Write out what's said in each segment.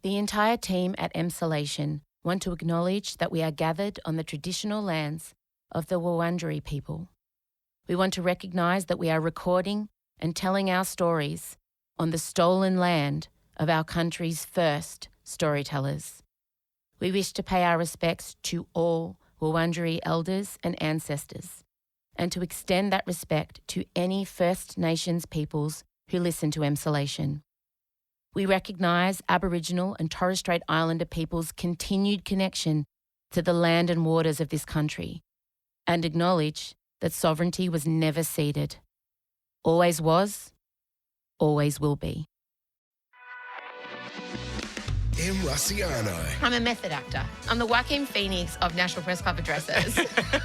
The entire team at Emsolation want to acknowledge that we are gathered on the traditional lands of the Wurundjeri people. We want to recognise that we are recording and telling our stories on the stolen land of our country's first storytellers. We wish to pay our respects to all Wurundjeri elders and ancestors, and to extend that respect to any First Nations peoples who listen to Emsolation. We recognise Aboriginal and Torres Strait Islander peoples' continued connection to the land and waters of this country, and acknowledge that sovereignty was never ceded. Always was, always will be. Em Rusciano I'm a method actor. I'm the Joaquin Phoenix of National Press Club addresses.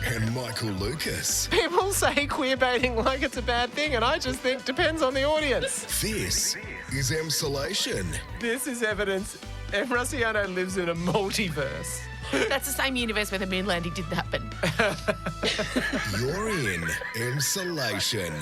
and Michael Lucas. People say queer baiting like it's a bad thing, and I just think depends on the audience. This is Emsolation. This is evidence Em Rusciano lives in a multiverse. That's the same universe where the moon landing didn't happen. You're in Emsolation.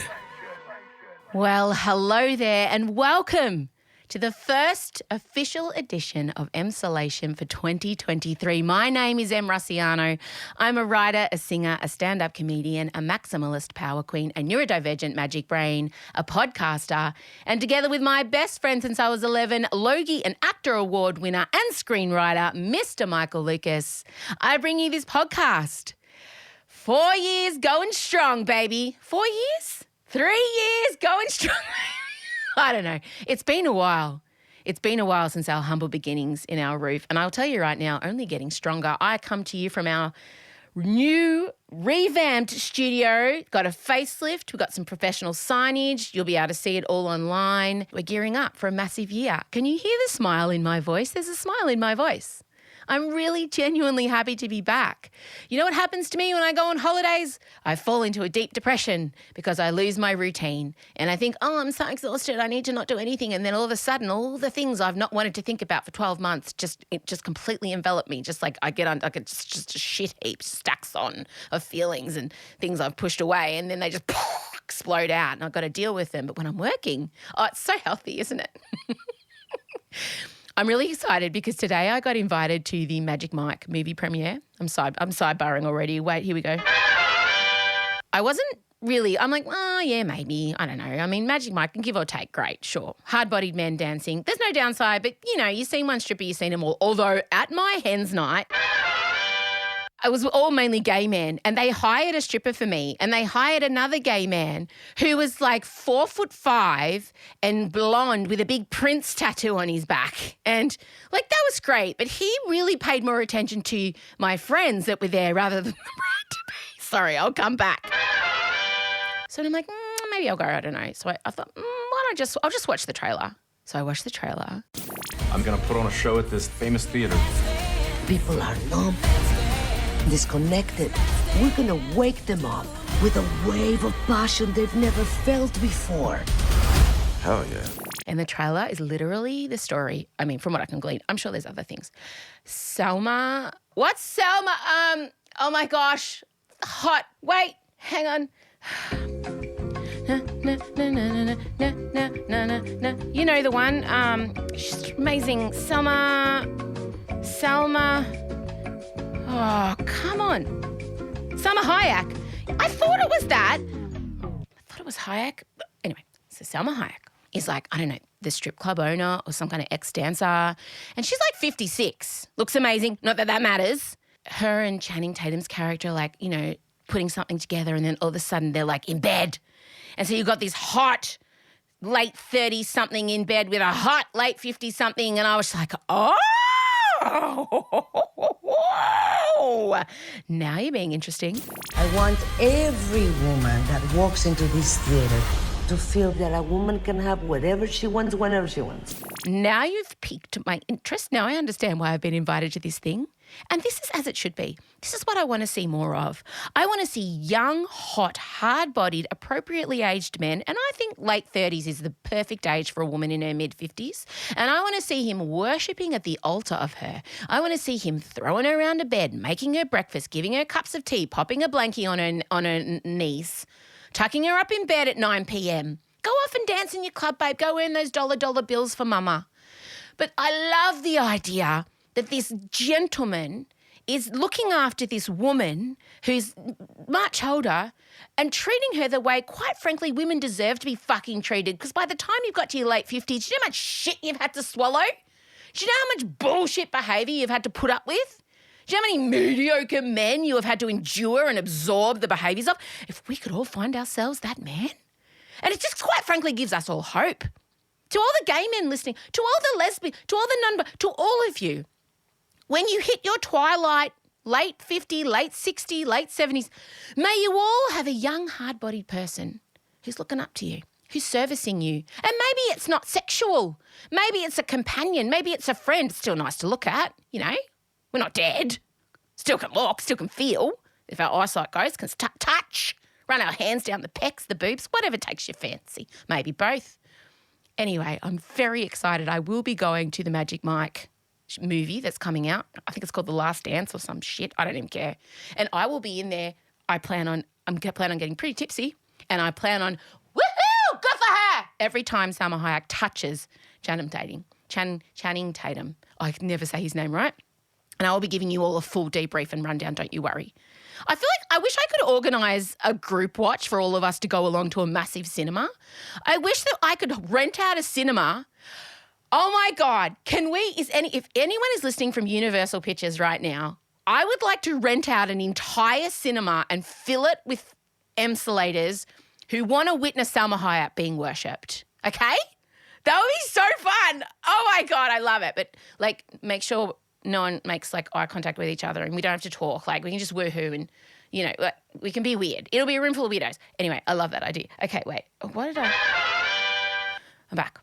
Well, hello there and welcome to the first official edition of Emsolation for 2023. My name is Em Rusciano. I'm a writer, a singer, a stand-up comedian, a maximalist power queen, a neurodivergent magic brain, a podcaster, and together with my best friend since I was 11, Logie and Actor Award winner and screenwriter, Mr. Michael Lucas, I bring you this podcast. 4 years going strong, baby. 4 years? 3 years going strong. I don't know. It's been a while. It's been a while since our humble beginnings in our roof. And I'll tell you right now, only getting stronger. I come to you from our new revamped studio. Got a facelift. We've got some professional signage. You'll be able to see it all online. We're gearing up for a massive year. Can you hear the smile in my voice? There's a smile in my voice. I'm really genuinely happy to be back. You know what happens to me when I go on holidays? I fall into a deep depression because I lose my routine. And I think, oh, I'm so exhausted, I need to not do anything. And then all of a sudden, all the things I've not wanted to think about for 12 months just completely envelop me. Just like I get on, like it's just a shit heap, stacks on of feelings and things I've pushed away. And then they just explode out and I've got to deal with them. But when I'm working, oh, it's so healthy, isn't it? I'm really excited because today I got invited to the Magic Mike movie premiere. I'm sidebarring already. Wait, here we go. I wasn't really, I'm like, oh, yeah, maybe. I don't know. I mean, Magic Mike can give or take. Great, sure. Hard-bodied men dancing. There's no downside, but, you know, you've seen one stripper, you've seen them all. Although at my hen's night, it was all mainly gay men, and they hired a stripper for me, and they hired another gay man who was like 4'5" and blonde with a big Prince tattoo on his back. And like that was great, but he really paid more attention to my friends that were there rather than the bride-to-be. Sorry, I'll come back. So I'm like, maybe I'll go, I don't know. So I thought, why don't I'll just watch the trailer. So I watched the trailer. I'm going to put on a show at this famous theater. People are numb, disconnected. We're gonna wake them up with a wave of passion they've never felt before. Hell yeah. And the trailer is literally the story. I mean, from what I can glean, I'm sure there's other things. Selma. What's Selma? Oh my gosh. Hot. Wait, hang on. You know the one. She's amazing. Selma. Oh, come on. Selma Hayek. I thought it was that. I thought it was Hayek. Anyway, so Selma Hayek is like, I don't know, the strip club owner or some kind of ex-dancer. And she's like 56. Looks amazing. Not that that matters. Her and Channing Tatum's character, like, you know, putting something together and then all of a sudden they're like in bed. And so you've got this hot late 30-something in bed with a hot late 50-something. And I was like, oh. Now you're being interesting. I want every woman that walks into this theater to feel that a woman can have whatever she wants, whenever she wants. Now you've piqued my interest. Now I understand why I've been invited to this thing. And this is as it should be. This is what I want to see more of. I want to see young, hot, hard-bodied, appropriately aged men, and I think late 30s is the perfect age for a woman in her mid-50s. And I want to see him worshipping at the altar of her. I want to see him throwing her around a bed, making her breakfast, giving her cups of tea, popping a blankie on her knees, tucking her up in bed at 9 p.m. Go off and dance in your club, babe. Go earn those dollar bills for mama. But I love the idea that this gentleman is looking after this woman who's much older and treating her the way, quite frankly, women deserve to be fucking treated, because by the time you've got to your late 50s, do you know how much shit you've had to swallow? Do you know how much bullshit behaviour you've had to put up with? Do you know how many mediocre men you have had to endure and absorb the behaviours of? If we could all find ourselves that man. And it just quite frankly gives us all hope. To all the gay men listening, to all the lesbian, to all the to all of you, when you hit your twilight, late 50, late 60, late 70s, may you all have a young, hard-bodied person who's looking up to you, who's servicing you. And maybe it's not sexual. Maybe it's a companion. Maybe it's a friend. It's still nice to look at, you know. We're not dead. Still can look, still can feel. If our eyesight goes, can touch, run our hands down the pecs, the boobs, whatever takes your fancy. Maybe both. Anyway, I'm very excited. I will be going to the Magic Mike movie that's coming out. I think it's called The Last Dance or some shit. I don't even care. And I will be in there. I'm planning on getting pretty tipsy, and I plan on, woohoo, good for her, every time Salma Hayek touches Channing Tatum. I can never say his name right. And I will be giving you all a full debrief and rundown, don't you worry. I feel like I wish I could organise a group watch for all of us to go along to a massive cinema. I wish that I could rent out a cinema. Oh my God, if anyone is listening from Universal Pictures right now, I would like to rent out an entire cinema and fill it with emsolators who want to witness Salma Hayek being worshipped, okay? That would be so fun. Oh my God, I love it. But like, make sure no one makes like eye contact with each other and we don't have to talk. Like, we can just woohoo and, you know, like, we can be weird. It'll be a room full of weirdos. Anyway, I love that idea. Okay, wait. I'm back.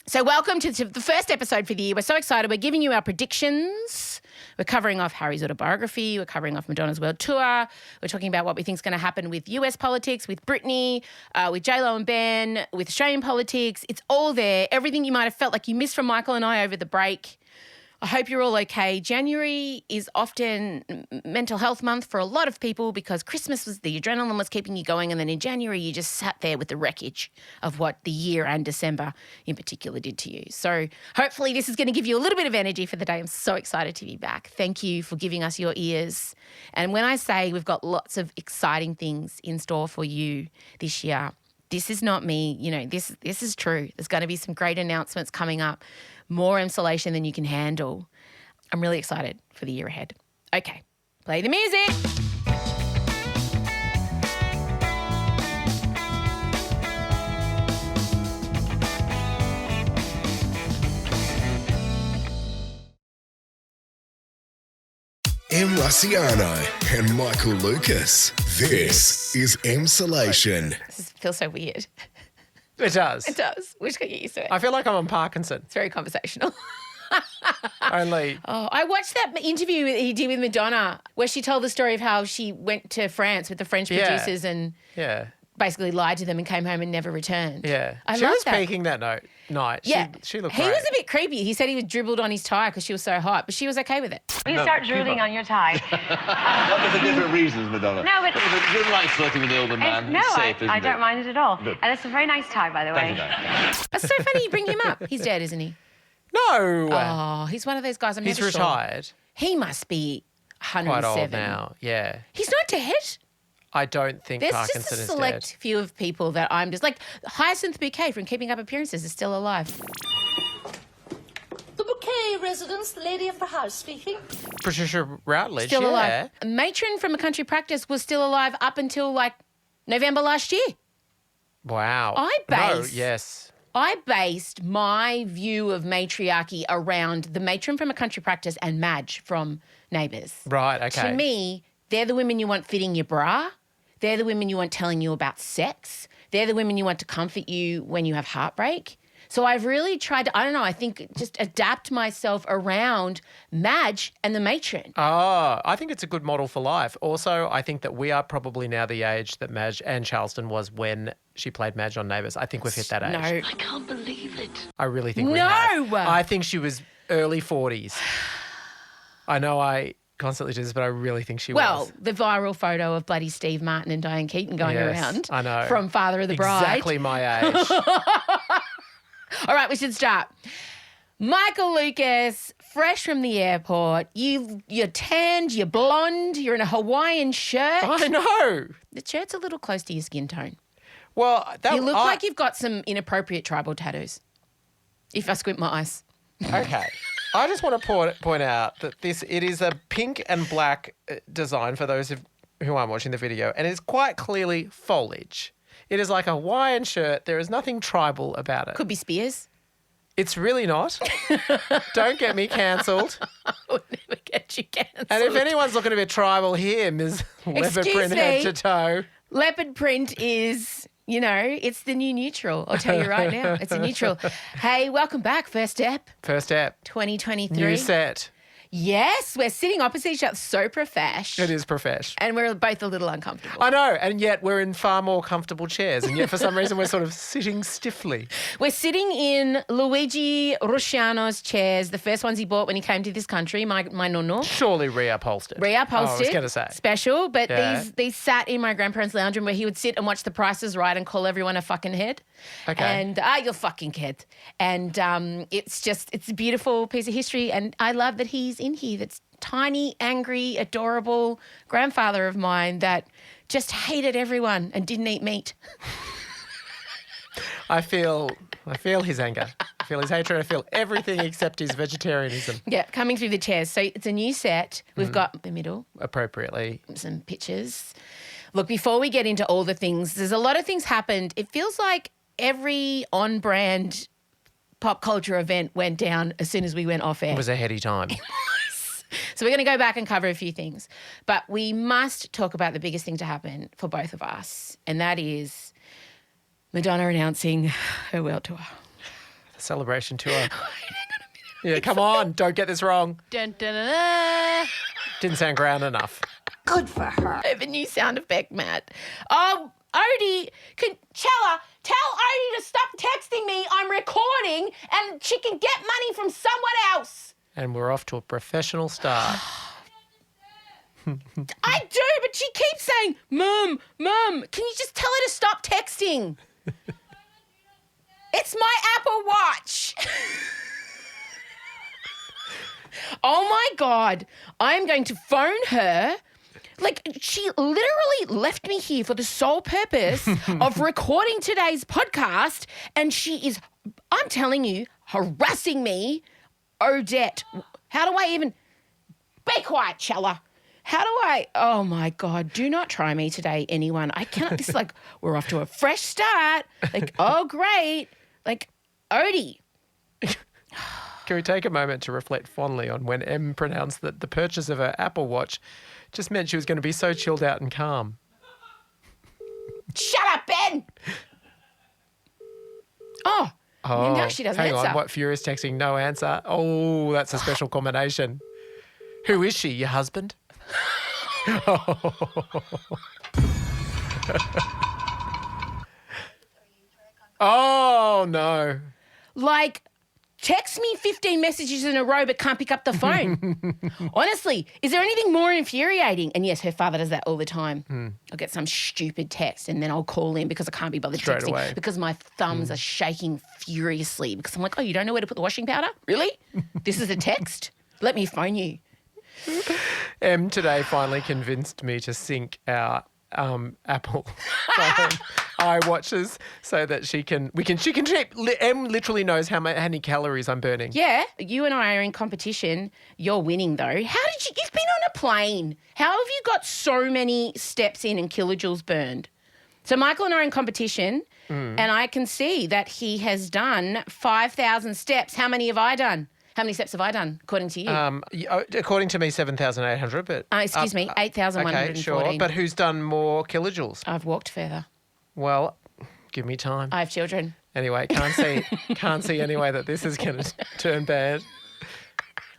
So welcome to the first episode for the year. We're so excited. We're giving you our predictions. We're covering off Harry's autobiography. We're covering off Madonna's world tour. We're talking about what we think is going to happen with US politics, with Britney, with J-Lo and Ben, with Australian politics. It's all there. Everything you might have felt like you missed from Michael and I over the break. I hope you're all okay. January is often mental health month for a lot of people because Christmas was the adrenaline was keeping you going, and then in January you just sat there with the wreckage of what the year and December in particular did to you. So hopefully this is going to give you a little bit of energy for the day. I'm so excited to be back. Thank you for giving us your ears. And when I say we've got lots of exciting things in store for you this year, this is not me, you know, this is true. There's going to be some great announcements coming up. More insulation than you can handle. I'm really excited for the year ahead. Okay, play the music. Em Russiano and Michael Lucas. This is Emsolation. This feels so weird. It does. It does. We just got to get used to it. I feel like I'm on Parkinson. It's very conversational. Only. Oh, I watched that interview he did with Madonna where she told the story of how she went to France with the French producers and basically lied to them and came home and never returned. Yeah. She was peaking that night. Yeah. She looked He great. was a bit creepy. He said he was dribbled on his tie because she was so hot, but she was okay with it. You start drooling on your tie. Not for different reasons, Madonna. No, but You don't like flirting with the older man. no, It's safe, I isn't don't it? mind it at all. Good. And it's a very nice tie, by the way. Thank you, darling. That's so funny you bring him up. He's dead, isn't he? No. Oh, he's one of those guys. He's never sure. retired. He must be 107. Quite old now. Yeah. He's not dead. I don't think There's Parkinson just a is select dead. few of people that I'm just like, Hyacinth Bouquet from Keeping Up Appearances is still alive. The Bouquet residence, the lady of the house speaking. Patricia Routledge, Still yeah. alive. A matron from A Country Practice was still alive up until like November last year. Wow. Yes. I based my view of matriarchy around the matron from A Country Practice and Madge from Neighbours. Right, okay. To me, they're the women you want fitting your bra. They're the women you want telling you about sex. They're the women you want to comfort you when you have heartbreak. So I've really tried to, I think just adapt myself around Madge and the matron. Oh, I think it's a good model for life. Also, I think that we are probably now the age that Madge Ann Charleston was when she played Madge on Neighbours. I think we've hit that age. No. I can't believe it. I really think we No! have. I think she was early 40s. I know I constantly do this, but I really think she Well, was. the viral photo of bloody Steve Martin and Diane Keaton going Yes, around. I know. From Father of the Bride. Exactly my age. All right, we should start. Michael Lucas, fresh from the airport. You're tanned, you're blonde, you're in a Hawaiian shirt. I know. The shirt's a little close to your skin tone. Well, You look like you've got some inappropriate tribal tattoos, if I squint my eyes. Okay. I just want to point out that it is a pink and black design for those who aren't watching the video, and it's quite clearly foliage. It is like a Hawaiian shirt. There is nothing tribal about it. Could be Spears. It's really not. Don't get me cancelled. I would never get you cancelled. And if anyone's looking a bit tribal here, Ms. Leopard print head to toe. Leopard print is, it's the new neutral. I'll tell you right now. It's a neutral. Hey, welcome back. First step. 2023. New set. Yes, we're sitting opposite each other. So profesh. It is profesh. And we're both a little uncomfortable. I know, and yet we're in far more comfortable chairs, and yet for some reason we're sort of sitting stiffly. We're sitting in Luigi Rusciano's chairs, the first ones he bought when he came to this country, my nonno. Surely reupholstered. Reupholstered. I was going to say. Special, but Yeah. these sat in my grandparents' lounge room where he would sit and watch The Price is Right and call everyone a fucking head. Okay. And, you're fucking kid. And it's a beautiful piece of history, and I love that he's in here. That's tiny, angry, adorable grandfather of mine that just hated everyone and didn't eat meat. I feel his anger. I feel his hatred. I feel everything except his vegetarianism. Yeah, coming through the chairs. So it's a new set. We've got the middle, Appropriately. some pictures. Look, before we get into all the things, there's a lot of things happened. It feels like every on-brand pop culture event went down as soon as we went off air. It was a heady time. So we're going to go back and cover a few things. But we must talk about the biggest thing to happen for both of us, and that is Madonna announcing her world tour. The celebration tour. Yeah, come on. Don't get this wrong. Dun, dun, dun, dun. Didn't sound grand enough. Good for her. I have a new sound effect, Matt. Oh, Odie, Chella, tell Odie to stop texting me. I'm recording and she can get money from someone else. And we're off to a professional start. I do, but she keeps saying, Mum, can you just tell her to stop texting? It's my Apple Watch. Oh, my God. I'm going to phone her. Like, she literally left me here for the sole purpose of recording today's podcast, and she is, I'm telling you, harassing me. Odette, how do I even... Be quiet, Chella. How do I... Oh, my God. Do not try me today, anyone. I cannot... This is like, we're off to a fresh start. Like, oh, great. Like, Odie. Can we take a moment to reflect fondly on when Em pronounced that the purchase of her Apple Watch just meant she was going to be so chilled out and calm? Shut up, Ben. Oh, now she doesn't hang answer. on. What, furious texting, no answer? Oh, that's a special combination. Who is she, your husband? Oh, no. Like, text me 15 messages in a row but can't pick up the phone. Honestly, is there anything more infuriating? And yes, her father does that all the time. I'll get some stupid text and then I'll call in because I can't be bothered Straight texting away. because my thumbs are shaking furiously because I'm like, oh, you don't know where to put the washing powder? Really? This is a text? Let me phone you. Em today finally convinced me to sync our Apple phone iWatches so that she can check. Em literally knows how many calories I'm burning. Yeah, you and I are in competition. You're winning though. You've been on a plane. How have you got so many steps in and kilojoules burned? So Michael and I are in competition and I can see that he has done 5,000 steps. How many have I done? How many steps have I done, according to you? According to me, 7,800, but... Excuse me, 8,114. Okay, sure. But who's done more kilojoules? I've walked further. Well, give me time. I have children. Anyway, can't see any way that this is going to turn bad.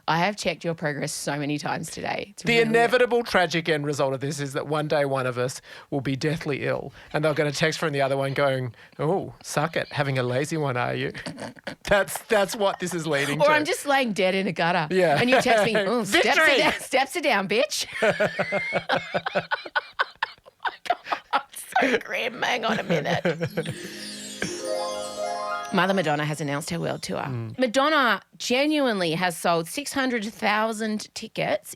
I have checked your progress so many times today. It's The really inevitable tragic end result of this is that one day one of us will be deathly ill and they'll get a text from the other one going, oh, suck it, having a lazy one, are you? That's what this is leading to. Or I'm just laying dead in a gutter. Yeah. And you text me, oh, Victory! steps are down, bitch. Oh my God, I'm so grim. Hang on a minute. Mother Madonna has announced her world tour. Madonna genuinely has sold 600,000 tickets,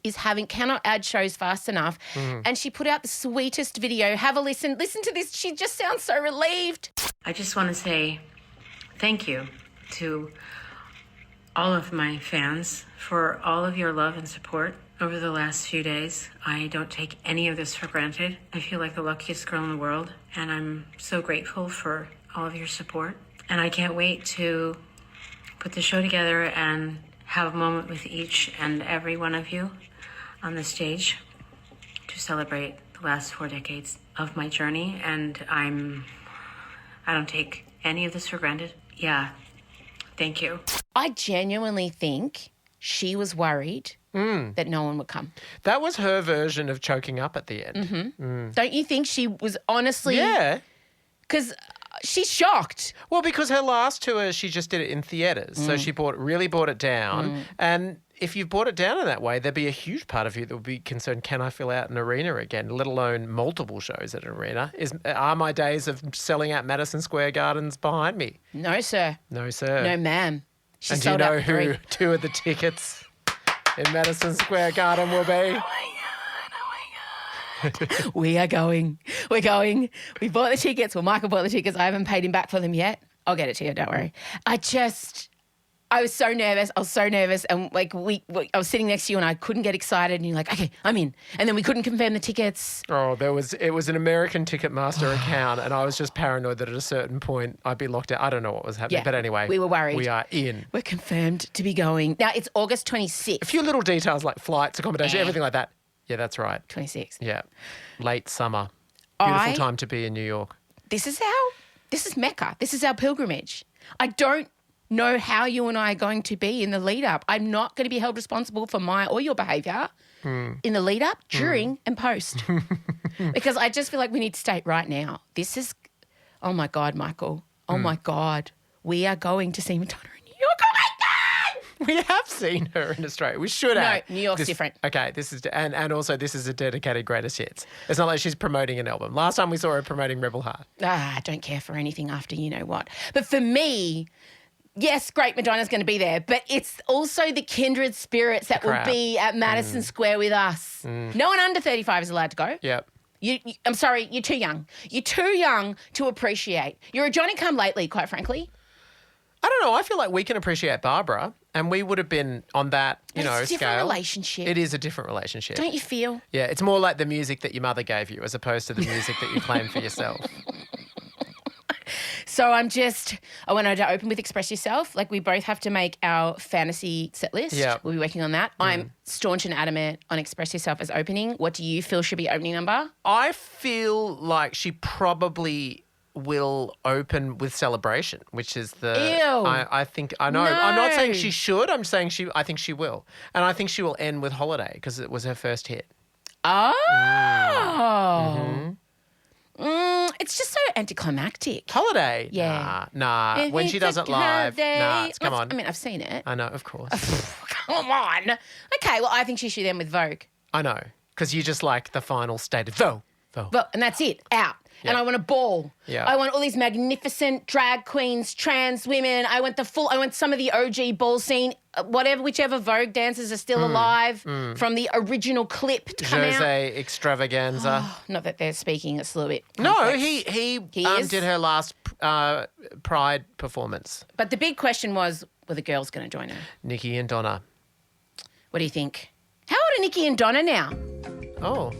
cannot add shows fast enough, and she put out the sweetest video. Have a listen. Listen to this. She just sounds so relieved. I just want to say thank you to all of my fans for all of your love and support over the last few days. I don't take any of this for granted. I feel like the luckiest girl in the world, and I'm so grateful for all of your support. And I can't wait to put the show together and have a moment with each and every one of you on the stage to celebrate the last 4 decades of my journey. And I don't take any of this for granted. Yeah, thank you. I genuinely think she was worried that no one would come. That was her version of choking up at the end. Don't you think she was honestly... Yeah. Because she's shocked. Well, because her last tour, she just did it in theatres. So she really bought it down. And if you've bought it down in that way, there'd be a huge part of you that would be concerned, can I fill out an arena again, let alone multiple shows at an arena? Are my days of selling out Madison Square Gardens behind me? No, sir. No, sir. No, ma'am. She And do you sold know out who 3. 2 of the tickets in Madison Square Garden will be? We are going. We're going. We bought the tickets. Well, Michael bought the tickets. I haven't paid him back for them yet. I'll get it to you. Don't worry. I was so nervous. And like I was sitting next to you and I couldn't get excited. And you're like, okay, I'm in. And then we couldn't confirm the tickets. Oh, it was an American Ticketmaster account, and I was just paranoid that at a certain point I'd be locked out. I don't know what was happening, Yeah, but anyway, we were worried. We are in. We're confirmed to be going. Now it's August 26th. A few little details like flights, accommodation, everything like that. Yeah, that's right. 26th. Yeah, late summer, beautiful time to be in New York. This is Mecca. This is our pilgrimage. I don't know how you and I are going to be in the lead up. I'm not going to be held responsible for my or your behaviour in the lead up, during and post. Because I just feel like we need to state right now, this is, oh my God, Michael. Oh my God. We are going to see Madonna in New York. Oh my God. We have seen her in Australia. We should have. No, New York's different. Okay, this is and also this is a dedicated greatest hits. It's not like she's promoting an album. Last time we saw her promoting Rebel Heart. I don't care for anything after you know what. But for me, yes, great, Madonna's going to be there, but it's also the kindred spirits that will be at Madison Square with us. No one under 35 is allowed to go. Yep. I'm sorry, you're too young. You're too young to appreciate. You're a Johnny-come-lately, quite frankly. I don't know. I feel like we can appreciate Barbara, and we would have been on that, It's a scale. different relationship. It is a different relationship. Don't you feel? Yeah, it's more like the music that your mother gave you as opposed to the music that you claim for yourself. So I want her to open with Express Yourself. Like we both have to make our fantasy set list. Yeah. We'll be working on that. I'm staunch and adamant on Express Yourself as opening. What do you feel should be opening number? I feel like she probably will open with Celebration, which is the... Ew. I think... I know. No. I'm not saying she should. I'm saying I think she will. And I think she will end with Holiday because it was her first hit. Oh. It's just so anticlimactic. Holiday? Yeah. Nah. When she does it live. Nah, come on. I mean, I've seen it. I know, of course. Come on. Okay, well, I think she should end with Vogue. I know. Because you just like the final state of Vogue. Well, and that's it. Out. Yeah. And I want a ball. Yeah. I want all these magnificent drag queens, trans women. I want some of the OG ball scene, whichever Vogue dancers are still alive from the original clip to come out. Jose Extravaganza. Not that they're speaking, it's a little bit No, complex. he is? did her last Pride performance. But the big question was, were the girls going to join her? Nikki and Donna. What do you think? How old are Nikki and Donna now? Oh.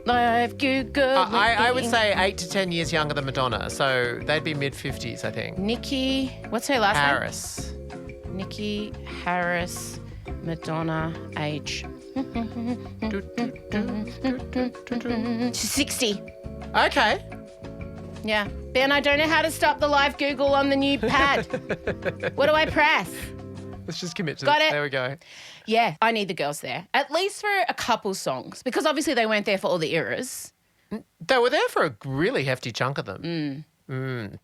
Live Google. I would say 8 to 10 years younger than Madonna, so they'd be mid-50s, I think. Nikki, what's her last Harris. name? Nikki Harris, Madonna, age. She's 60. Okay. Yeah. Ben, I don't know how to stop the live Google on the new pad. What do I press? Let's just commit to Got it. it. There we go. Yeah, I need the girls there. At least for a couple songs. Because obviously they weren't there for all the eras. They were there for a really hefty chunk of them.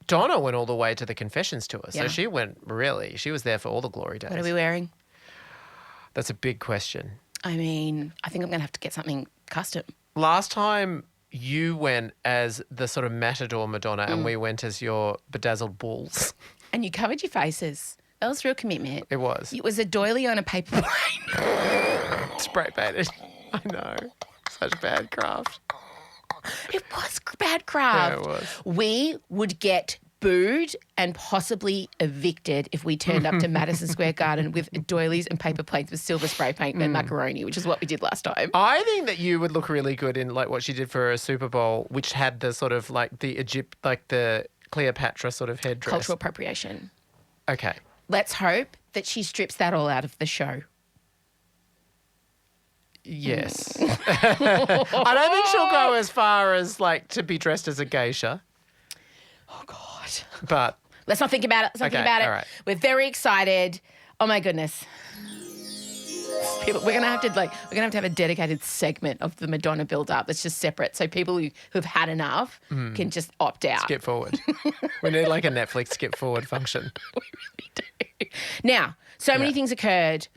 Donna went all the way to the Confessions tour, so Yeah. she was there for all the glory days. What are we wearing? That's a big question. I mean, I think I'm going to have to get something custom. Last time you went as the sort of matador Madonna and we went as your bedazzled bulls. And you covered your faces. That was real commitment. It was. It was a doily on a paper plane. Spray painted. I know. Such bad craft. It was bad craft. Yeah, it was. We would get booed and possibly evicted if we turned up to Madison Square Garden with doilies and paper planes with silver spray paint and macaroni, which is what we did last time. I think that you would look really good in like what she did for a Super Bowl, which had the sort of like the the Cleopatra sort of headdress. Cultural appropriation. Okay. Let's hope that she strips that all out of the show. Yes. I don't think she'll go as far as like to be dressed as a geisha. Oh, God. But let's not think about it. Let's not think about it. all right. We're very excited. Oh, my goodness. We're gonna have to have a dedicated segment of the Madonna build-up that's just separate, so people who've had enough can just opt out. Skip forward. We need like a Netflix skip forward function. We really do. Now, so many things occurred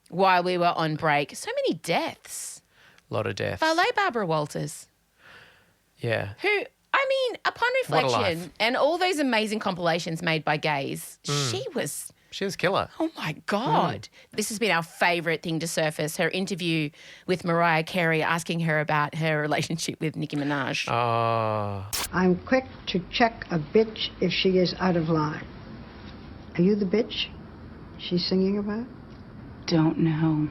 while we were on break. So many deaths. A lot of deaths. Ballet Barbara Walters, Yeah. who, I mean, upon What a reflection life. and all those amazing compilations made by gays, she was... She was killer. Oh, my God. This has been our favourite thing to surface, her interview with Mariah Carey asking her about her relationship with Nicki Minaj. Oh. I'm quick to check a bitch if she is out of line. Are you the bitch she's singing about? Don't know.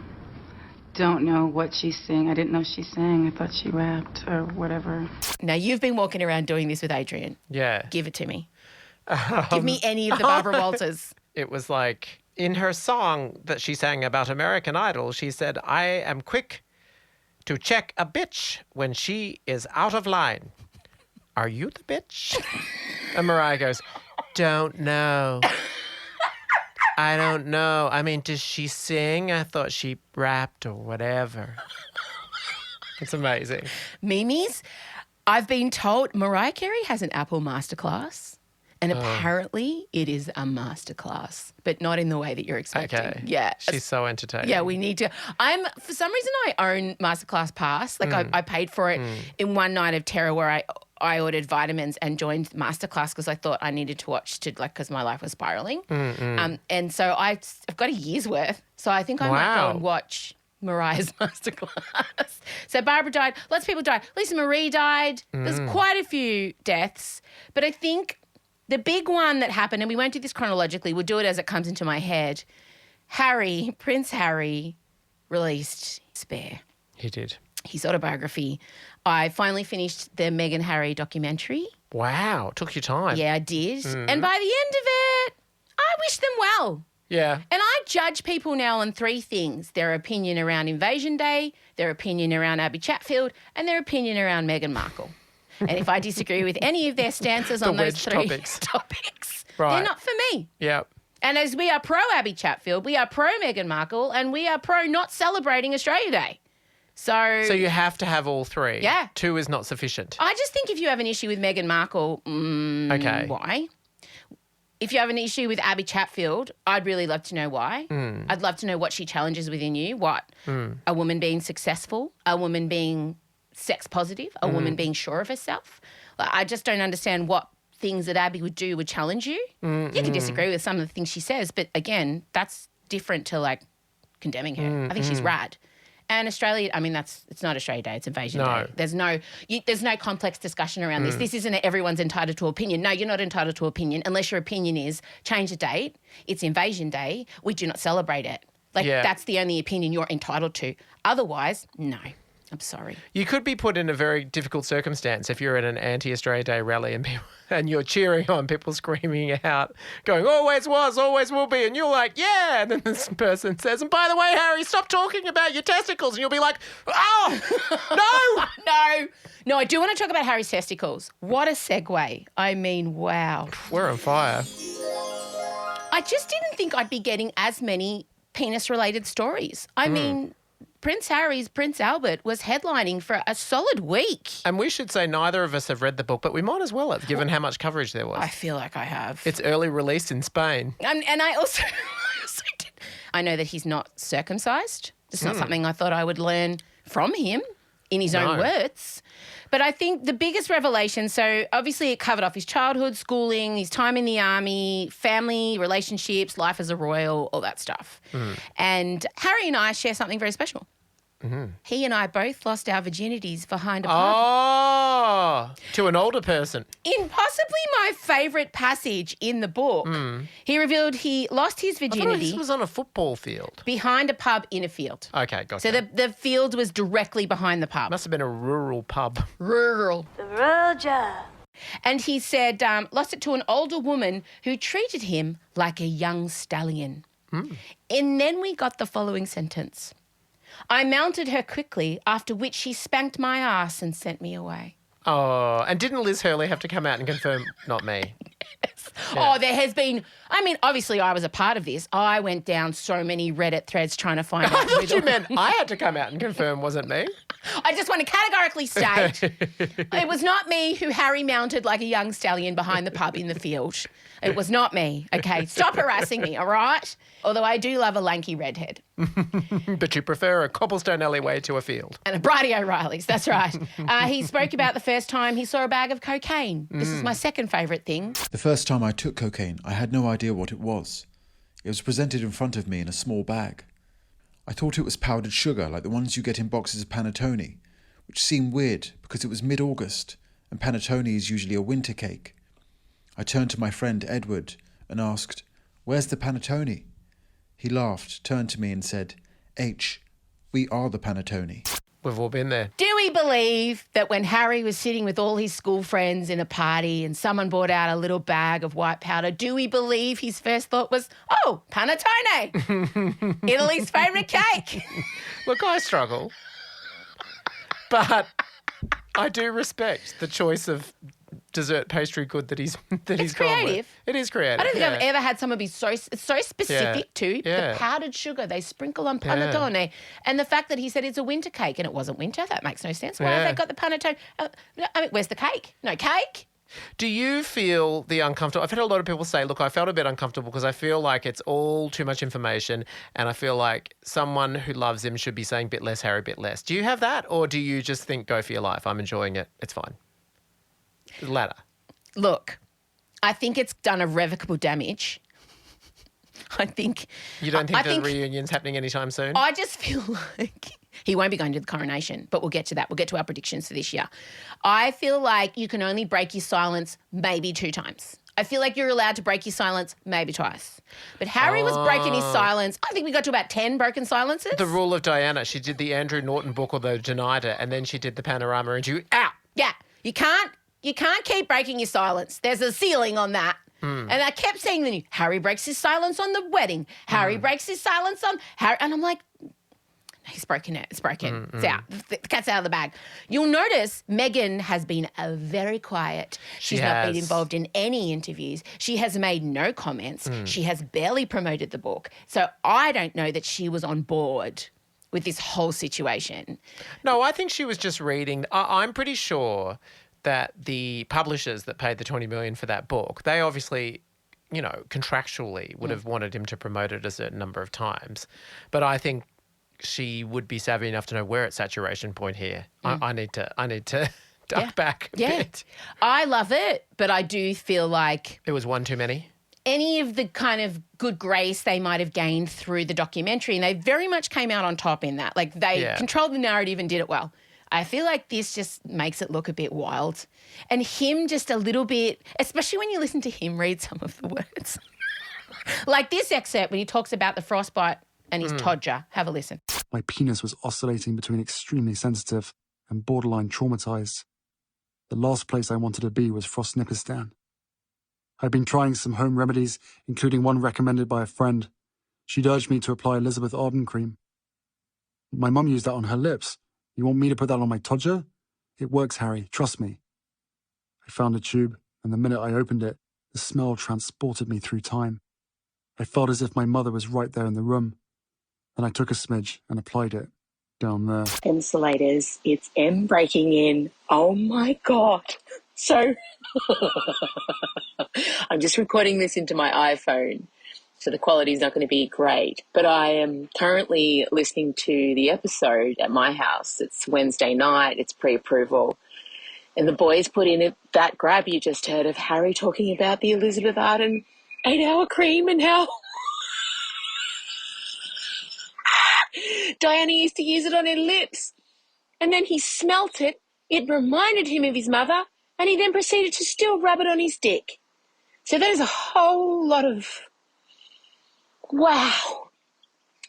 Don't know what she's singing. I didn't know she sang. I thought she rapped or whatever. Now, you've been walking around doing this with Adrian. Yeah. Give it to me. Give me any of the Barbara Walters. It was like in her song that she sang about American Idol, she said, I am quick to check a bitch when she is out of line. Are you the bitch? And Mariah goes, don't know. I don't know. I mean, does she sing? I thought she rapped or whatever. It's amazing. Mimi's, I've been told Mariah Carey has an Apple Masterclass. And apparently it is a masterclass, but not in the way that you're expecting. Okay. Yeah. She's so entertaining. Yeah, we need to. For some reason, I own Masterclass Pass. Like I paid for it in one night of terror where I ordered vitamins and joined Masterclass because I thought I needed to watch because my life was spiraling. And so I've got a year's worth. So I think I might go and watch Mariah's Masterclass. So Barbara died. Lots of people died. Lisa Marie died. There's quite a few deaths. But I think the big one that happened, and we won't do this chronologically, we'll do it as it comes into my head. Prince Harry released Spare. He did. His autobiography. I finally finished the Meghan Harry documentary. Wow. Took your time. Yeah, I did. And by the end of it, I wish them well. Yeah. And I judge people now on three things: their opinion around Invasion Day, their opinion around Abby Chatfield, and their opinion around Meghan Markle. And if I disagree with any of their stances on those three topics, they're not for me. Yep. And as we are pro Abby Chatfield, we are pro Meghan Markle, and we are pro not celebrating Australia Day. So you have to have all three. Yeah. 2 is not sufficient. I just think if you have an issue with Meghan Markle, Okay. why? If you have an issue with Abby Chatfield, I'd really love to know why. I'd love to know what she challenges within you. What? A woman being successful, a woman being sex positive, a woman being sure of herself. Like, I just don't understand what things that Abby would do would challenge you. You can disagree with some of the things she says, but again, that's different to like condemning her. I think she's rad. And Australia, I mean, it's not Australia Day, it's Invasion Day. There's no complex discussion around this. This isn't everyone's entitled to opinion. No, you're not entitled to opinion unless your opinion is change the date, it's Invasion Day, we do not celebrate it. Like that's the only opinion you're entitled to. Otherwise, no. I'm sorry. You could be put in a very difficult circumstance if you're at an anti-Australia Day rally and you're cheering on people screaming out, going, always was, always will be. And you're like, yeah. And then this person says, and by the way, Harry, stop talking about your testicles. And you'll be like, oh, no. No, I do want to talk about Harry's testicles. What a segue. I mean, wow. We're on fire. I just didn't think I'd be getting as many penis-related stories. I mean, Prince Harry's Prince Albert was headlining for a solid week. And we should say neither of us have read the book, but we might as well have, given how much coverage there was. I feel like I have. It's early release in Spain. And I also did. I know that he's not circumcised. It's not something I thought I would learn from him in his own words. But I think the biggest revelation, so obviously it covered off his childhood, schooling, his time in the army, family, relationships, life as a royal, all that stuff. And Harry and I share something very special. He and I both lost our virginities behind a pub. Oh, to an older person. In possibly my favourite passage in the book, he revealed he lost his I thought virginity this was on a football field. behind a pub in a field. Okay, gotcha. So the field was directly behind the pub. Must have been a rural pub. Rural. The Roger. And he said lost it to an older woman who treated him like a young stallion. And then we got the following sentence. I mounted her quickly, after which she spanked my ass and sent me away. Oh, and didn't Liz Hurley have to come out and confirm, not me? Yes. Yeah. Oh, there has been, I mean, obviously I was a part of this. I went down so many Reddit threads trying to find out. I thought you meant I had to come out and confirm wasn't me. I just want to categorically state it was not me who Harry mounted like a young stallion behind the pub in the field. It was not me, okay? Stop harassing me, all right? Although I do love a lanky redhead. But you prefer a cobblestone alleyway to a field. And a Bridie O'Reilly's, that's right. He spoke about the first time he saw a bag of cocaine. This is my second favourite thing. The first time I took cocaine, I had no idea what it was. It was presented in front of me in a small bag. I thought it was powdered sugar, like the ones you get in boxes of Panettone, which seemed weird because it was mid-August, and Panettone is usually a winter cake. I turned to my friend Edward and asked, "Where's the Panettone?" He laughed, turned to me and said, "H, we are the Panettone." We've all been there. Do we believe that when Harry was sitting with all his school friends in a party and someone brought out a little bag of white powder, do we believe his first thought was, oh, Panettone, Italy's favourite cake? Look, I struggle. But I do respect the choice of dessert pastry good that he's gone creative. with. It is creative. I don't think I've ever had someone be so specific to Yeah. the powdered sugar they sprinkle on panettone. And the fact that he said it's a winter cake and it wasn't winter, that makes no sense. Why have they got the panettone? I mean, where's the cake? No cake? Do you feel the uncomfortable? I've had a lot of people say, look, I felt a bit uncomfortable because I feel like it's all too much information and I feel like someone who loves him should be saying bit less, Harry, bit less. Do you have that, or do you just think go for your life? I'm enjoying it. It's fine. The latter. Look, I think it's done irrevocable damage. I think... You don't think the reunion's happening anytime soon? I just feel like he won't be going to the coronation, but we'll get to that. We'll get to our predictions for this year. I feel like you can only break your silence maybe 2 times. I feel like you're allowed to break your silence maybe twice. But Harry was breaking his silence. I think we got to about 10 broken silences. The Rule of Diana. She did the Andrew Norton book, although denied it, and then she did the Panorama interview. Out! Yeah. You can't keep breaking your silence. There's a ceiling on that. And I kept seeing the news. Harry breaks his silence on the wedding. Harry breaks his silence on Harry. And I'm like, he's broken it. It's broken. It's out. The cat's out of the bag. You'll notice Meghan has been very quiet. She's not been involved in any interviews. She has made no comments. She has barely promoted the book. So I don't know that she was on board with this whole situation. No, I think she was just reading. I'm pretty sure that the publishers that paid the $20 million for that book, they obviously, contractually would have wanted him to promote it a certain number of times. But I think she would be savvy enough to know we're at saturation point here. I need to duck back a bit. I love it, but I do feel like it was one too many. Any of the kind of good grace they might have gained through the documentary, and they very much came out on top in that. Like they controlled the narrative and did it well. I feel like this just makes it look a bit wild. And him just a little bit, especially when you listen to him read some of the words. Like this excerpt when he talks about the frostbite and his todger. Have a listen. My penis was oscillating between extremely sensitive and borderline traumatized. The last place I wanted to be was Frostnipistan. I'd been trying some home remedies, including one recommended by a friend. She'd urged me to apply Elizabeth Arden cream. My mum used that on her lips. You want me to put that on my todger? It works, Harry. Trust me. I found a tube, and the minute I opened it, the smell transported me through time. I felt as if my mother was right there in the room. Then I took a smidge and applied it down there. Insulators, it's Em breaking in. Oh my God. So, I'm just recording this into my iPhone, so the quality is not going to be great. But I am currently listening to the episode at my house. It's Wednesday night. It's pre-approval. And the boys put in that grab you just heard of Harry talking about the Elizabeth Arden 8-hour cream and how Diana used to use it on her lips. And then he smelt it. It reminded him of his mother, and he then proceeded to still rub it on his dick. So there's a whole lot of, wow.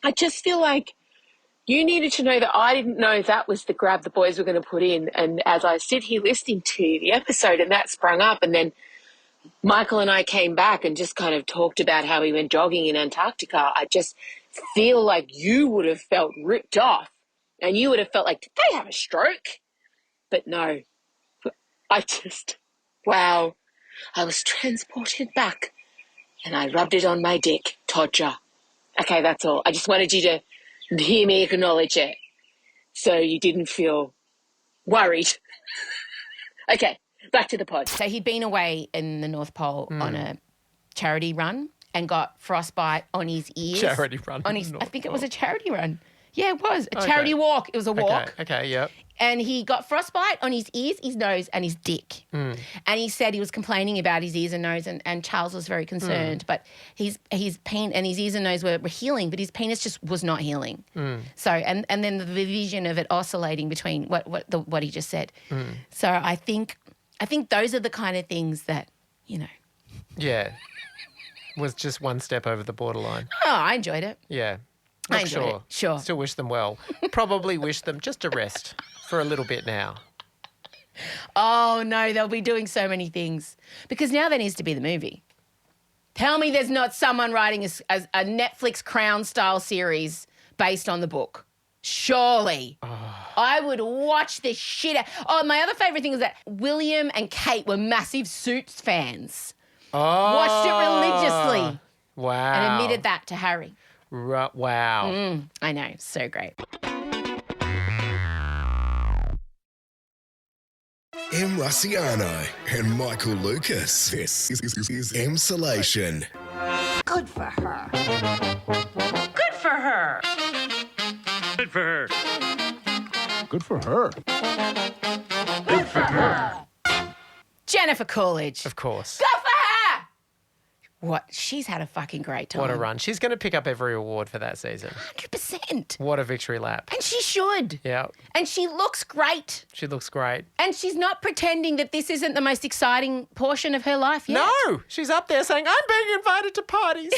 I just feel like you needed to know that I didn't know that was the grab the boys were going to put in. And as I sit here listening to the episode and that sprung up, and then Michael and I came back and just kind of talked about how we went jogging in Antarctica, I just feel like you would have felt ripped off and you would have felt like, did they have a stroke? But no, wow. I was transported back and I rubbed it on my dick. Todger. Okay, that's all. I just wanted you to hear me acknowledge it so you didn't feel worried. Okay, back to the pod. So he'd been away in the North Pole on a charity run and got frostbite on his ears. Charity run. I think it was a charity run. Yeah, it was. A charity walk. It was a walk. Okay, yep. And he got frostbite on his ears, his nose and his dick. And he said he was complaining about his ears and nose and Charles was very concerned. But his pain and his ears and nose were healing, but his penis just was not healing. So and then the vision of it oscillating between what he just said. So I think those are the kind of things that, you know. Yeah. Was just one step over the borderline. Oh, I enjoyed it. Yeah. I enjoyed it. Sure. Still wish them well. Probably wish them just a rest for a little bit now. Oh, no, they'll be doing so many things. Because now there needs to be the movie. Tell me there's not someone writing a Netflix Crown-style series based on the book. Surely. I would watch the shit out. Oh, my other favourite thing is that William and Kate were massive Suits fans. Watched it religiously. Wow. And admitted that to Harry. Wow. I know. So great. Em Rusciano and Michael Lucas. This is Emsolation. Good for her. Good for her. Good for her. Good for her. Good for her. Jennifer Coolidge. Of course. Go for her! What? She's had a fucking great time. What a run. She's going to pick up every award for that season. 100%. What a victory lap. And she should. Yeah. And she looks great. She looks great. And she's not pretending that this isn't the most exciting portion of her life yet. No, she's up there saying, I'm being invited to parties.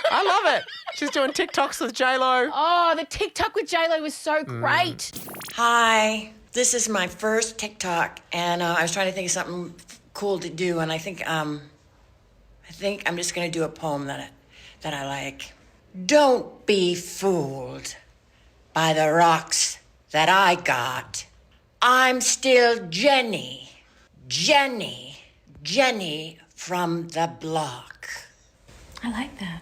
I love it. She's doing TikToks with J-Lo. Oh, the TikTok with J-Lo was so great. Hi, this is my first TikTok, and I was trying to think of something cool to do, and I think I'm just gonna do a poem that I like. Don't be fooled by the rocks that I got. I'm still Jenny from the block. I like that.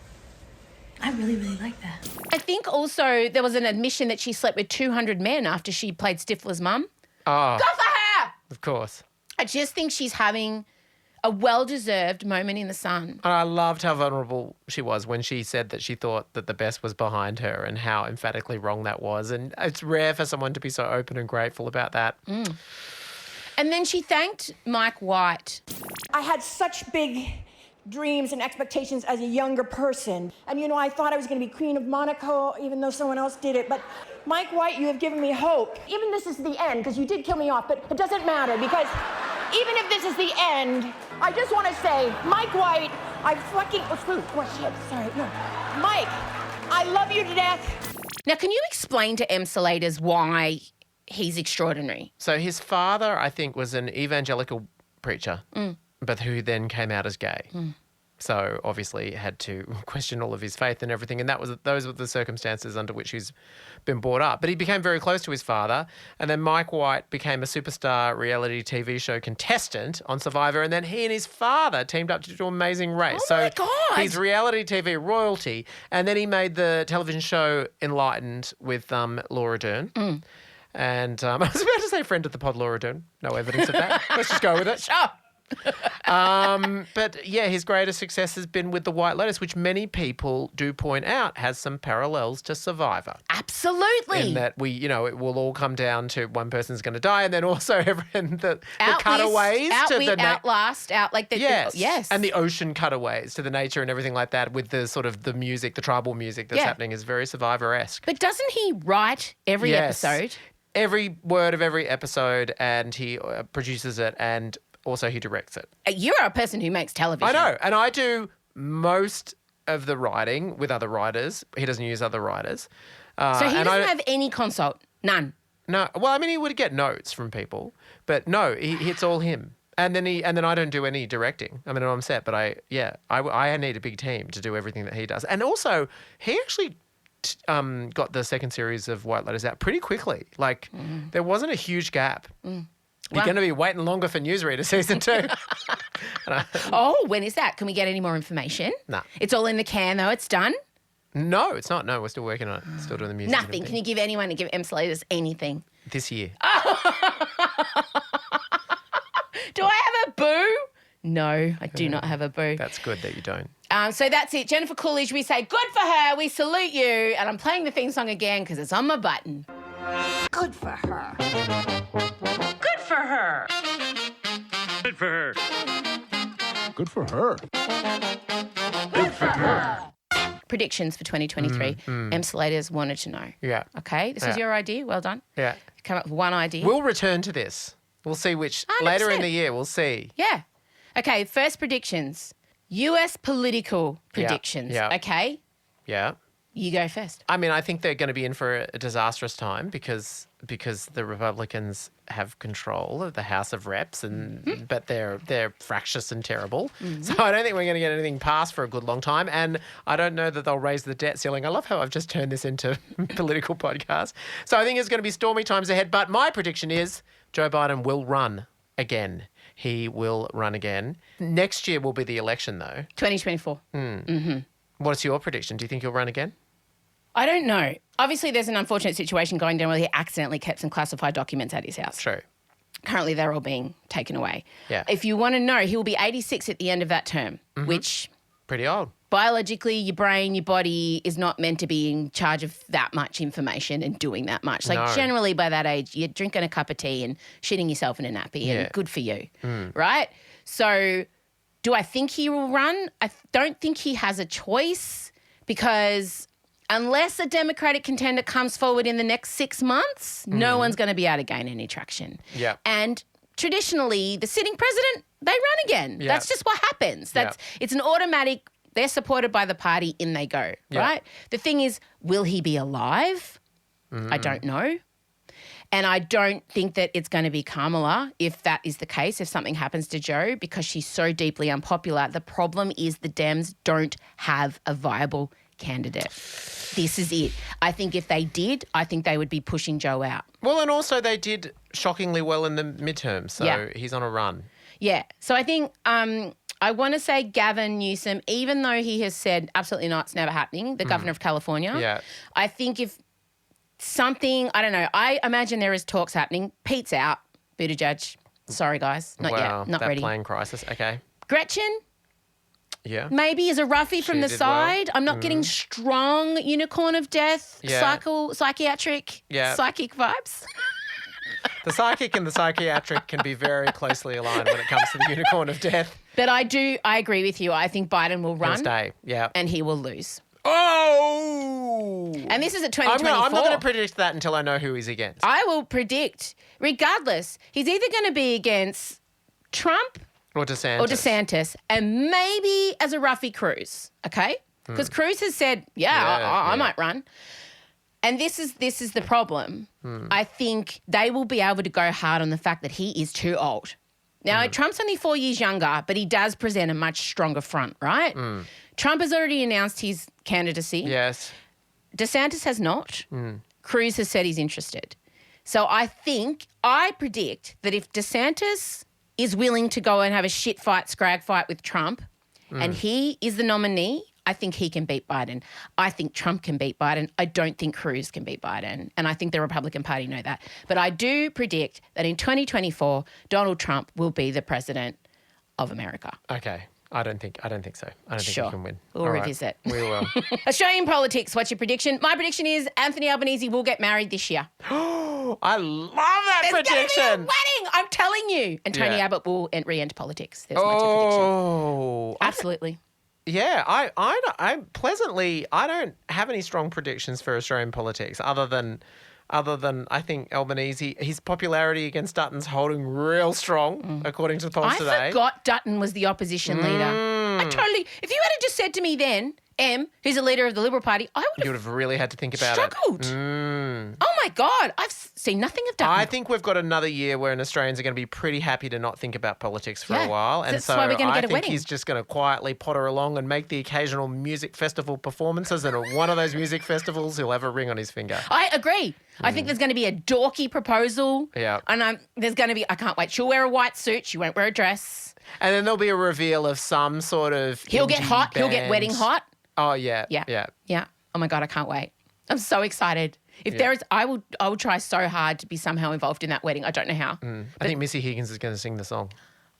I really, really like that. I think also there was an admission that she slept with 200 men after she played Stifler's mum. Oh. Go for her! Of course. I just think she's having a well-deserved moment in the sun. And I loved how vulnerable she was when she said that she thought that the best was behind her and how emphatically wrong that was. And it's rare for someone to be so open and grateful about that. And then she thanked Mike White. I had such big dreams and expectations as a younger person. And, you know, I thought I was going to be Queen of Monaco, even though someone else did it. But Mike White, you have given me hope. Even this is the end, because you did kill me off, but it doesn't matter, because even if this is the end, I just want to say, Mike White, I fucking... Oh, shit, sorry, no. Mike, I love you to death. Now, can you explain to Emsolators why he's extraordinary? So his father, I think, was an evangelical preacher, but who then came out as gay. So obviously had to question all of his faith and everything, and those were the circumstances under which he's been brought up. But he became very close to his father, and then Mike White became a superstar reality TV show contestant on Survivor, and then he and his father teamed up to do Amazing Race. Oh my God! He's reality TV royalty, and then he made the television show Enlightened with Laura Dern. And I was about to say friend of the pod, Laura Dern. No evidence of that. Let's just go with it. Sure. But yeah, his greatest success has been with The White Lotus, which many people do point out has some parallels to Survivor. Absolutely. In that it will all come down to one person's going to die, and then also the Outwit, cutaways to the outlast, yes, and the ocean cutaways to the nature and everything like that, with the sort of the music, the tribal music that's happening is very Survivor-esque. But doesn't he write every episode? Every word of every episode, and he produces it, and also he directs it. You're a person who makes television. I know, and I do most of the writing with other writers. He doesn't use other writers. So he doesn't have any consult? None? No. Well, I mean, he would get notes from people, but no, it's all him. And then I don't do any directing. I mean, I'm set, but I need a big team to do everything that he does. And also, he actually got the second series of White Lotus out pretty quickly. Like, there wasn't a huge gap. You're going to be waiting longer for Newsreader season 2. When is that? Can we get any more information? No. It's all in the can, though. It's done? No, it's not. No, we're still working on it. Still doing the music. Nothing. Can you give anyone to give Em Slater's anything? This year. Do I have a boo? No, I do not have a boo. That's good that you don't. So that's it. Jennifer Coolidge, we say good for her. We salute you. And I'm playing the theme song again because it's on my button. Good for her. Good for her. Good for her. Good for her. Good for her. Predictions for 2023. Em Slater's wanted to know. Yeah. Okay, this is your idea. Well done. Yeah. Come up with one idea. We'll return to this. We'll see which 100%. later in the year. We'll see. Yeah. Okay, first predictions. US political predictions. Yeah. Okay? Yeah. You go first. I mean, I think they're going to be in for a disastrous time because the Republicans have control of the House of Reps, but they're fractious and terrible. So I don't think we're going to get anything passed for a good long time. And I don't know that they'll raise the debt ceiling. I love how I've just turned this into a political podcast. So I think it's going to be stormy times ahead. But my prediction is Joe Biden will run again. He will run again. Next year will be the election, though. 2024. What's your prediction? Do you think he'll run again? I don't know. Obviously, there's an unfortunate situation going down where he accidentally kept some classified documents at his house. True. Currently, they're all being taken away. Yeah. If you want to know, he will be 86 at the end of that term, which pretty old. Biologically, your brain, your body is not meant to be in charge of that much information and doing that much. Like generally by that age, you're drinking a cup of tea and shitting yourself in a nappy and good for you, right? So do I think he will run? I don't think he has a choice because unless a Democratic contender comes forward in the next 6 months, no one's going to be able to gain any traction. Yeah. And traditionally, the sitting president, they run again. Yeah. That's just what happens. It's an automatic. They're supported by the party, in they go, right? The thing is, will he be alive? I don't know. And I don't think that it's going to be Kamala if that is the case, if something happens to Joe, because she's so deeply unpopular. The problem is the Dems don't have a viable candidate. This is it. I think if they did, I think they would be pushing Joe out. Well, and also they did shockingly well in the midterms, so he's on a run. Yeah. So I think I want to say Gavin Newsom, even though he has said absolutely not, it's never happening, the governor of California. Yeah. I think if something, I don't know, I imagine there is talks happening. Pete's out, Buttigieg. Sorry, guys. Not yet. Not ready. That plane crisis. Okay. Gretchen, yeah, maybe as a roughie from the side. Well. I'm not getting strong unicorn of death, psychiatric, psychic vibes. The psychic and the psychiatric can be very closely aligned when it comes to the unicorn of death. But I agree with you. I think Biden will run. He'll stay, yeah. And he will lose. Oh! And this is at 2024. I'm not going to predict that until I know who he's against. I will predict, regardless, he's either going to be against Trump or DeSantis. And maybe as a roughie Cruz, okay? Because Cruz has said, I might run. And this is the problem. I think they will be able to go hard on the fact that he is too old. Now, Trump's only 4 years younger, but he does present a much stronger front, right? Trump has already announced his candidacy. Yes. DeSantis has not. Cruz has said he's interested. So I predict that if DeSantis is willing to go and have a shit fight, scrag fight with Trump, and he is the nominee, I think he can beat Biden. I think Trump can beat Biden. I don't think Cruz can beat Biden. And I think the Republican Party know that. But I do predict that in 2024, Donald Trump will be the president of America. Okay. I don't think so. I don't think Sure. he can win. We'll All right. revisit. We will. Australian politics, what's your prediction? My prediction is Anthony Albanese will get married this year. I love that There's prediction. There's going to be a wedding, I'm telling you. And Tony Yeah. Abbott will re-enter politics. There's my two predictions. Oh. Absolutely. Yeah, I pleasantly, I don't have any strong predictions for Australian politics other than I think Albanese, his popularity against Dutton's holding real strong, according to the polls today. I forgot Dutton was the opposition leader. I totally, if you had just said to me then, Em, who's a leader of the Liberal Party, I would You have would have really had to think about struggled. it. Oh my God, I've seen nothing of Dutton. I think we've got another year where Australians are going to be pretty happy to not think about politics for a while. And That's so why we're gonna I get a think wedding. he's just going to quietly potter along and make the occasional music festival performances. And at one of those music festivals, he'll have a ring on his finger. I agree. I think there's going to be a dorky proposal. Yeah. And there's going to be, I can't wait. She'll wear a white suit. She won't wear a dress. And then there'll be a reveal of some sort of He'll get indie hot. He'll get band. wedding hot. Oh, yeah. Yeah. Yeah. Yeah. Oh my God, I can't wait. I'm so excited. If Yeah. there is, I will try so hard to be somehow involved in that wedding. I don't know how. I think Missy Higgins is going to sing the song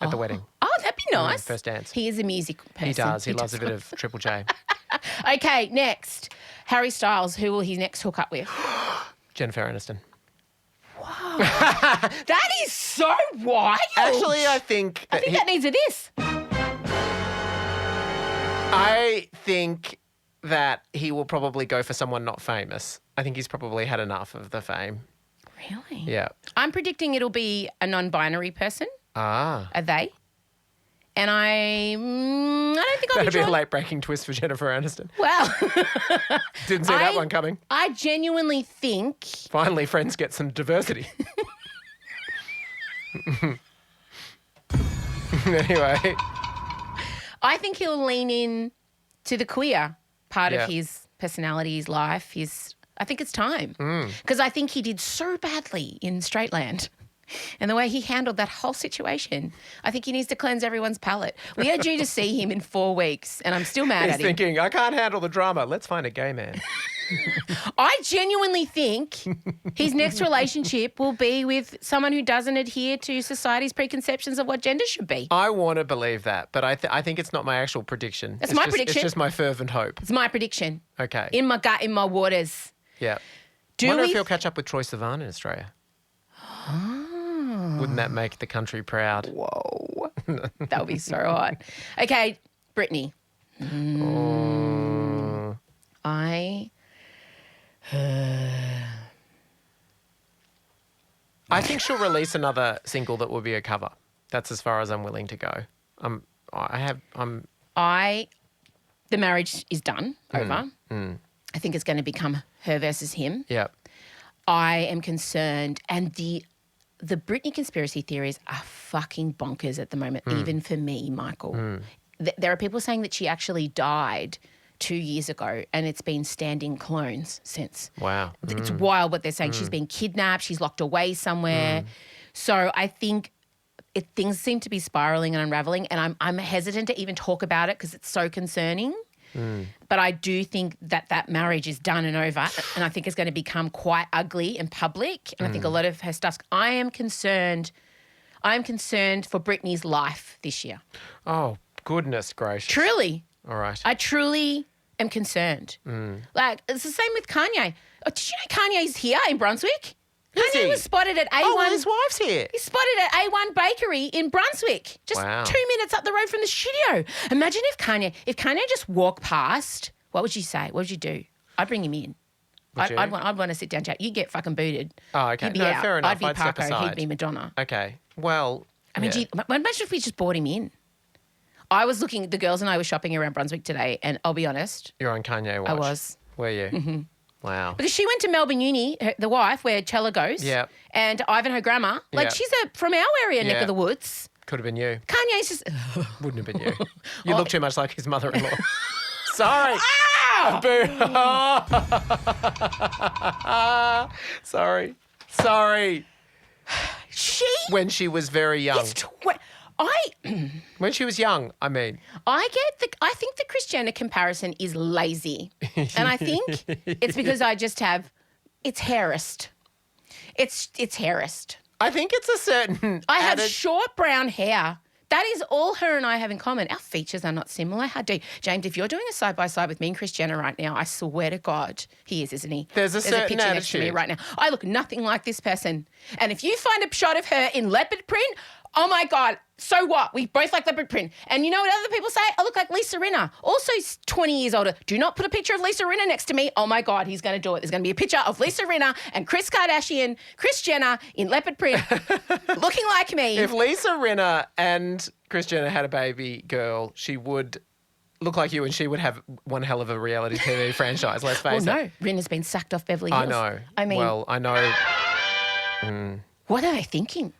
at the wedding. Oh, that'd be nice. First dance. He is a music person. He does. He loves a bit of Triple J. Okay, next. Harry Styles. Who will he next hook up with? Jennifer Aniston. That is so wild. Actually, I think that needs a this. I think that he will probably go for someone not famous. I think he's probably had enough of the fame. Really? Yeah. I'm predicting it'll be a non-binary person. Ah. A they. And I don't think I'll That'd be be a drawn. late-breaking twist for Jennifer Aniston. Well, Didn't see that one coming. I genuinely think Finally, Friends get some diversity. Anyway. I think he'll lean in to the queer part Yeah. of his personality, his life. I think it's time. Because I think he did so badly in Straightland. And the way he handled that whole situation, I think he needs to cleanse everyone's palate. We are due to see him in 4 weeks, and I'm still mad He's at him. thinking, I can't handle the drama. Let's find a gay man. I genuinely think his next relationship will be with someone who doesn't adhere to society's preconceptions of what gender should be. I want to believe that, but I think it's not my actual prediction. It's my prediction. It's just my fervent hope. It's my prediction. Okay. In my gut, in my waters. Yeah. Wonder if he'll catch up with Troye Sivan in Australia. Wouldn't that make the country proud? Whoa. That would be so hot. Okay, Britney. I think she'll release another single that will be a cover. That's as far as I'm willing to go. The marriage is done, over. I think it's going to become her versus him. Yeah. I am concerned, and the Britney conspiracy theories are fucking bonkers at the moment, even for me, Michael. There are people saying that she actually died 2 years ago and it's been standing clones since. Wow. It's wild what they're saying. She's been kidnapped. She's locked away somewhere. So I think things seem to be spiraling and unraveling, and I'm hesitant to even talk about it because it's so concerning. But I do think that marriage is done and over, and I think it's going to become quite ugly in public. And I think a lot of her stuff. I am concerned for Britney's life this year. Oh, goodness gracious. Truly. All right. I truly am concerned. Like, it's the same with Kanye. Oh, did you know Kanye's here in Brunswick? Kanye was spotted at A1. Oh, well, his wife's here. He's spotted at A1 Bakery in Brunswick, just 2 minutes up the road from the studio. Imagine if Kanye just walked past, what would you say? What would you do? I'd bring him in. I'd want to sit down chat. You'd get fucking booted. Oh, okay. He'd be No, out. fair enough. I'd be I'd step Paco. aside. He'd be Madonna. Okay. Well, I mean, imagine if we just brought him in. I was looking, the girls and I were shopping around Brunswick today, and I'll be honest. You're on Kanye watch. I was. Were you? Mm-hmm. Wow. Because she went to Melbourne Uni, the wife, where Chella goes. Yeah. And Ivanhoe Grammar. Like, Yeah. she's from our area, neck Yeah. of the woods. Could have been you. Kanye's just... Wouldn't have been you. You look too much like his mother-in-law. Sorry. Ow! Sorry. When she was very young. When she was young, I mean. I think the Kris Jenner comparison is lazy. And I think it's because it's hairist. It's hairist. I think it's a certain... I have short brown hair. That is all her and I have in common. Our features are not similar. How do you? James, if you're doing a side-by-side with me and Kris Jenner right now, I swear to God, he is, isn't he? There's a certain picture next to me attitude. right now. I look nothing like this person. And if you find a shot of her in leopard print, oh my God, so what? We both like leopard print. And you know what other people say? I look like Lisa Rinna, also 20 years older. Do not put a picture of Lisa Rinna next to me. Oh my God, he's going to do it. There's going to be a picture of Lisa Rinna and Kris Kardashian, Kris Jenner in leopard print, looking like me. If Lisa Rinna and Kris Jenner had a baby girl, she would look like you and she would have one hell of a reality TV franchise, let's face well, it. no, Rinna's been sacked off Beverly Hills. I know. I mean, well, I know. What are they thinking?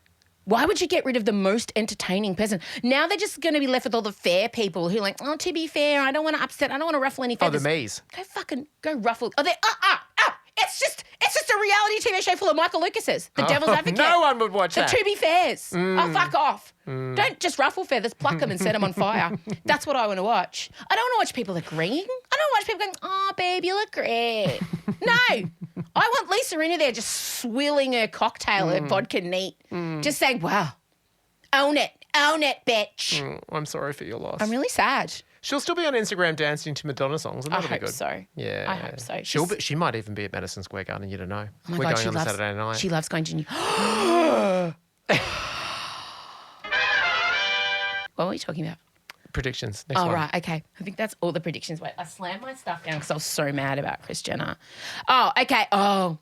Why would you get rid of the most entertaining person? Now they're just going to be left with all the fair people who are like, oh, to be fair, I don't want to upset, I don't want to ruffle any Oh, feathers. the me's. Go ruffle. Oh, they, it's just a reality TV show full of Michael Lucases, the devil's advocate. No one would watch that. The to be fairs. Oh, fuck off. Don't just ruffle feathers, pluck them and set them on fire. That's what I want to watch. I don't want to watch people agreeing. I don't want to watch people going, oh, babe, you look great. No. I want Lisa Rinna there just swilling her cocktail, her vodka neat, just saying, wow, own it, bitch. I'm sorry for your loss. I'm really sad. She'll still be on Instagram dancing to Madonna songs. And I that'll be hope good. so. Yeah. I hope so. She might even be at Madison Square Garden. You don't know. Oh my We're God, going on a Saturday night. She loves going to New What were we talking about? Predictions. Next Oh, one. right. Okay. I think that's all the predictions. Wait, I slammed my stuff down because I was so mad about Kris Jenner. Oh, okay. Oh,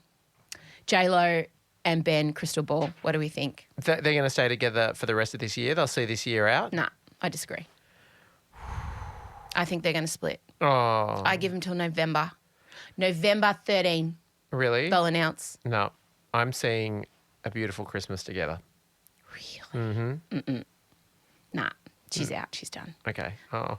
J-Lo and Ben crystal ball. What do we think? They're going to stay together for the rest of this year. They'll see this year out. Nah, I disagree. I think they're going to split. Oh. I give them till November. November 13. Really? They'll announce. No. I'm seeing a beautiful Christmas together. Really? Nah, she's out. She's done. Okay. Oh.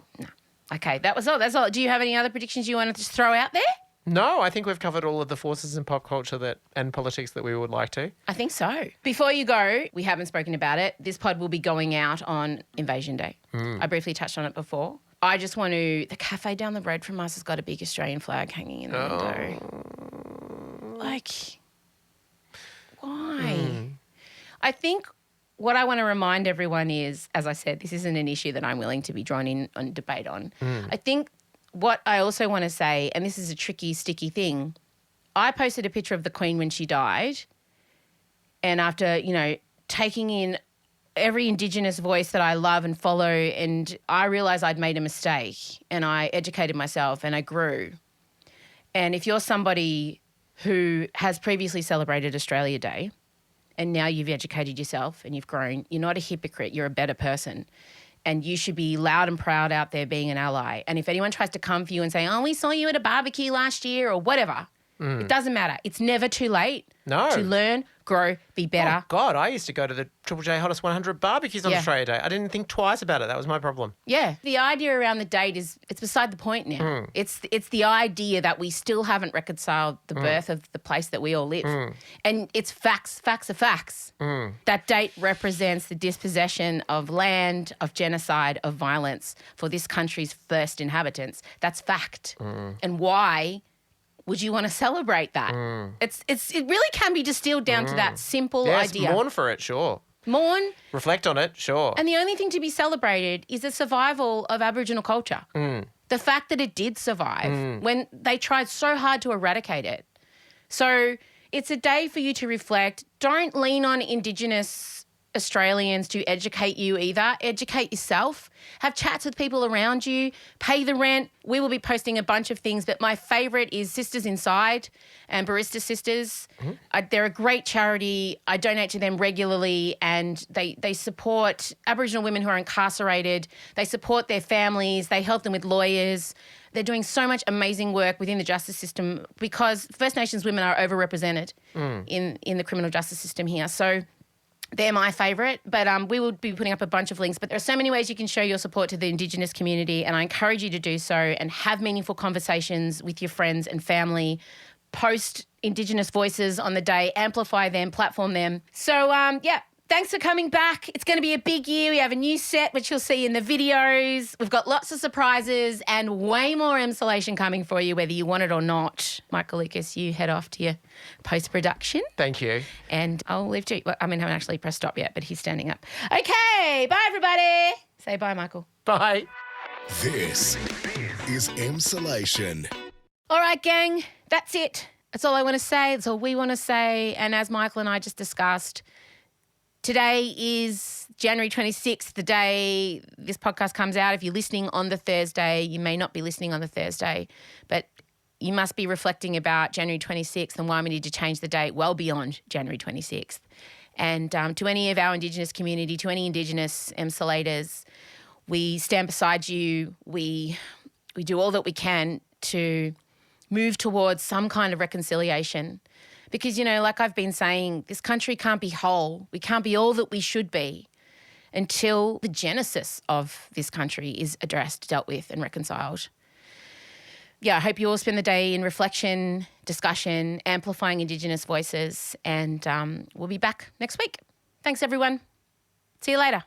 Okay, that was all. That's all. Do you have any other predictions you want to just throw out there? No, I think we've covered all of the forces in pop culture and politics that we would like to. I think so. Before you go, we haven't spoken about it. This pod will be going out on Invasion Day. I briefly touched on it before. I just want to... The cafe down the road from us has got a big Australian flag hanging in the window. Like, why? I think what I want to remind everyone is, as I said, this isn't an issue that I'm willing to be drawn in on debate on. I think what I also want to say, and this is a tricky, sticky thing, I posted a picture of the Queen when she died, and after, taking in every Indigenous voice that I love and follow, and I realised I'd made a mistake, and I educated myself and I grew. And if you're somebody who has previously celebrated Australia Day and now you've educated yourself and you've grown, you're not a hypocrite, you're a better person. And you should be loud and proud out there being an ally. And if anyone tries to come for you and say, oh, we saw you at a barbecue last year or whatever, it doesn't matter. It's never too late to learn, grow, be better. Oh, God, I used to go to the Triple J Hottest 100 barbecues on Australia Day. I didn't think twice about it. That was my problem. Yeah. The idea around the date it's beside the point now. It's the idea that we still haven't reconciled the birth of the place that we all live. And it's facts. Facts are facts. That date represents the dispossession of land, of genocide, of violence for this country's first inhabitants. That's fact. And why would you want to celebrate that? It really can be distilled down to that simple idea. Mourn for it, sure. Mourn. Reflect on it, sure. And the only thing to be celebrated is the survival of Aboriginal culture. The fact that it did survive when they tried so hard to eradicate it. So it's a day for you to reflect. Don't lean on Indigenous Australians to educate you either. Educate yourself. Have chats with people around you. Pay the rent. We will be posting a bunch of things, but my favourite is Sisters Inside and Barista Sisters. They're a great charity. I donate to them regularly, and they support Aboriginal women who are incarcerated. They support their families. They help them with lawyers. They're doing so much amazing work within the justice system because First Nations women are overrepresented in the criminal justice system here. So they're my favourite, but we will be putting up a bunch of links. But there are so many ways you can show your support to the Indigenous community, and I encourage you to do so and have meaningful conversations with your friends and family. Post Indigenous voices on the day, amplify them, platform them. So, Thanks for coming back. It's going to be a big year. We have a new set, which you'll see in the videos. We've got lots of surprises and way more Emsolation coming for you, whether you want it or not. Michael Lucas, you head off to your post-production. Thank you. And I'll leave to you. I haven't actually pressed stop yet, but he's standing up. Okay, bye, everybody. Say bye, Michael. Bye. This is Emsolation. All right, gang, that's it. That's all I want to say. That's all we want to say. And as Michael and I just discussed, today is January 26th, the day this podcast comes out. If you're listening on the Thursday, you may not be listening on the Thursday, but you must be reflecting about January 26th and why we need to change the date well beyond January 26th. And to any of our Indigenous community, to any Indigenous Emsolators, we stand beside you. We do all that we can to move towards some kind of reconciliation. Because, you know, like I've been saying, this country can't be whole. We can't be all that we should be until the genesis of this country is addressed, dealt with and reconciled. Yeah, I hope you all spend the day in reflection, discussion, amplifying Indigenous voices, and we'll be back next week. Thanks, everyone. See you later.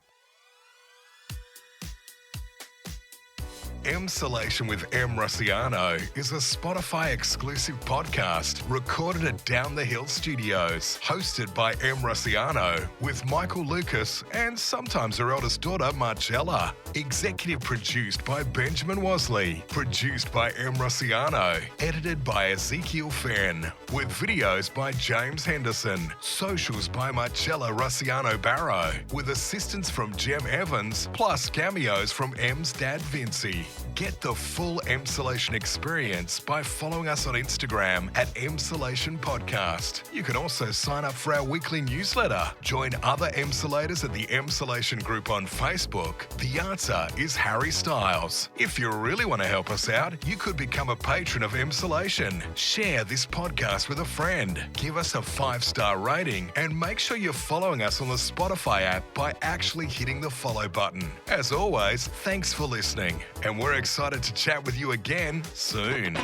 Emsolation with Em Rossiano is a Spotify exclusive podcast recorded at Down the Hill Studios, hosted by Em Rossiano with Michael Lucas and sometimes her eldest daughter Marcella. Executive produced by Benjamin Wasley, produced by Em Rossiano, edited by Ezekiel Fenn, with videos by James Henderson, socials by Marcella Rossiano Barrow, with assistance from Jem Evans, plus cameos from Em's dad Vincy. Get the full Emsolation experience by following us on Instagram at Emsolation Podcast. You can also sign up for our weekly newsletter. Join other Emsolators at the Emsolation group on Facebook. The answer is Harry Styles. If you really want to help us out, you could become a patron of Emsolation. Share this podcast with a friend. Give us a 5-star rating and make sure you're following us on the Spotify app by actually hitting the follow button. As always, thanks for listening, and we're excited to chat with you again soon.